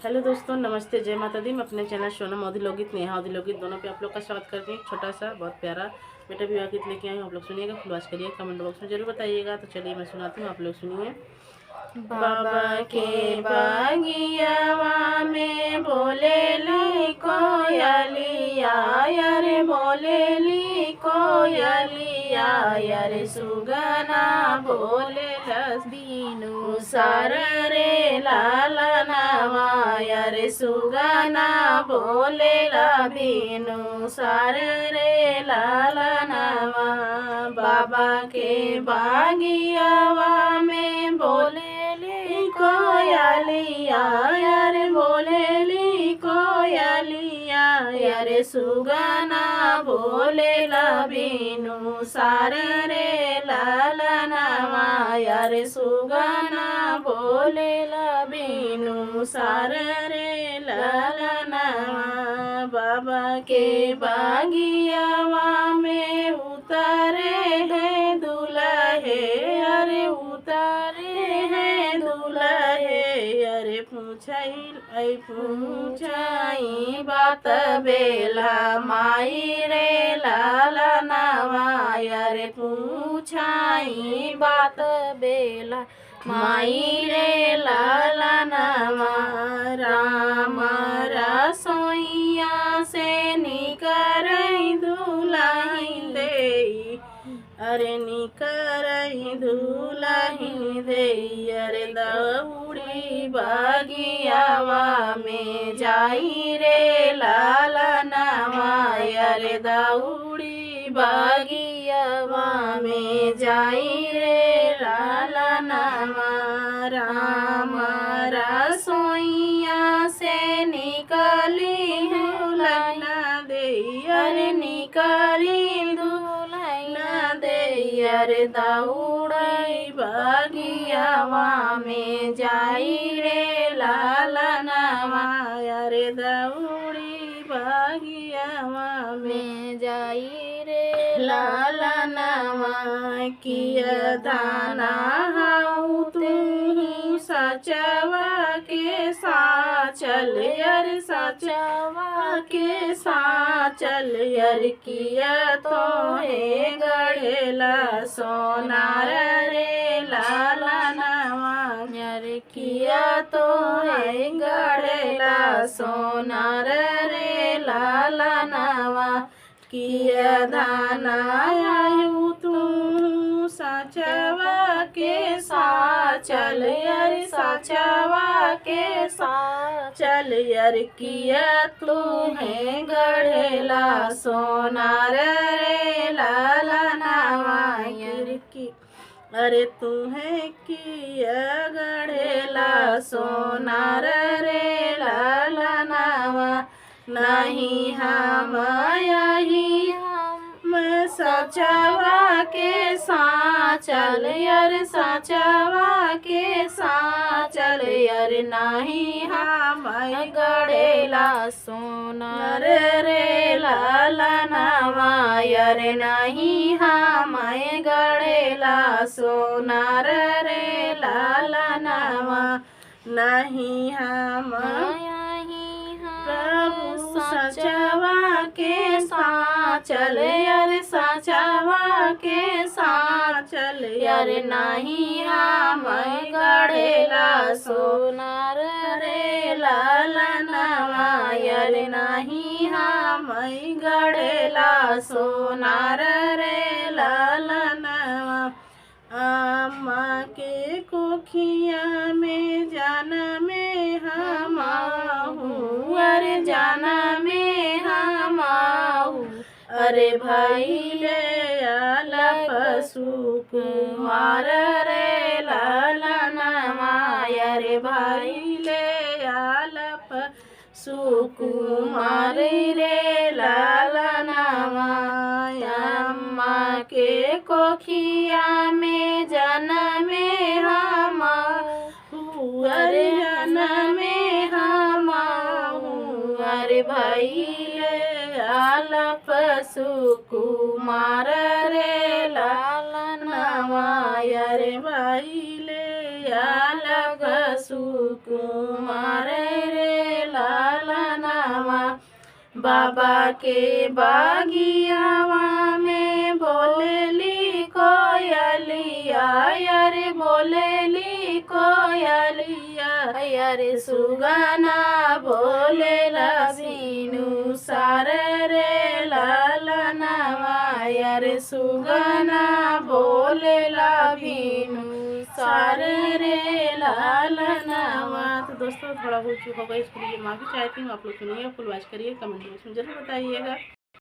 Hello दोस्तों, नमस्ते, जय माता दी। मैं अपने चैनल सोनम औधी लोकगीत, नेहा औधी लोकगीत दोनों पे आप लोग का स्वागत करती हूँ। छोटा सा बहुत प्यारा बेटा विवाह गीत लेके आई हूँ। आप लोग सुनिएगा, फुलवास करिए, कमेंट बॉक्स में जरूर बताइएगा। तो चलिए मैं सुनाती हूँ, आप लोग सुनिए। बाबा के बागियावा में बोलेली कोयलिया, अरे बोलेली कोयलिया, अरे सुगना बोले बीनु सार रे लालनावा, अरे सुगना बोलेला बीनु सार रे लालनावा। बाबा के बागियावा में बोलेली कोयलिया, अरे बोलेली कोयलिया, अरे सुगना बोलेला बीनु सार रे लालनावा, अरे सुगना बोलेला बीनु सार रे लालनावा। बाबा के बागियावा में उतारे हैं दुल्हे, अरे उतारे हैं दुल्हे, अरे पूछाई बात बेला माई रे लालनावा, अरे पूछाई बात बेला माई रे लालनावा। राम रसोइया से निकरई दुल्हन दे, अरे निकरई दुल्हन दे, अरे दौड़ी बागियावा में जाई रे लालनावा, अरे दौड़ी बागियावा में जाई रे लालनावा। राम रसोइया से निकली दुल्हन दे, अरे निकली दुल्हन दे, अरे दौड़ई बागियावा में जाई रे लालनावा, अरे दौड़ी बागियावा में जाई रे लालनावा। किया दाना हाउ तू सचवा के साचल, अरे सचवा के साचल, अरे किया तो है गढ़ेला सोनार रे लालनावा, अरे किया तो है गढ़ेला सोनार रे लालनावा। किया दाना आयु तू सचवा के साचल, अरे सचवा के साचल, अरे किया तू है गढ़ेला सोनार रे लालनावा, अरे तू है किया गढ़ेला सोनार रे लालनावा। नहीं हम यही हम सचवा के साचल, अरे सचवा के साचल, अरे नहीं हम गढ़ेला सोनार रे लालनावा, अरे नहीं हम गढ़ेला सोनार रे लालनावा। नहीं हम प्रभु सचवा के साचल, अरे सचवा के साचल, अरे नहीं हम गढ़ेला सोनार रे लालनावा, अरे नहीं हम गढ़ेला सोनार रे लालनावा। अम्मा के कोखिया में जाना में हम आहूँ, अरे जाना में हम आहूँ, अरे भाई ले आलप सुकुमार रे लालनावा, अरे भाई ले आलप सुकुमार रे लालनावा। अम्मा के कोखिया में जनमे हम, अरे जनमे हम, अरे भाई ले आलप सुकुमार रे लालनावा, अरे भाई ले आलप सुकुमार रे बाबा के बागियावा में बोलेली कोयलिया, अरे बोलेली कोयलिया, अरे सुगना बोलेला बीनु सार रे लालनवा, अरे सुगना बोलेला बीनु सार रे लालनवा। तो दोस्तों थोड़ा बहुत चूक हो गया, इसके लिए माफ़ी चाहती हूँ। आप लोग सुनिए, फुल वॉच करिए, कमेंट बॉक्स में जरूर बताइएगा।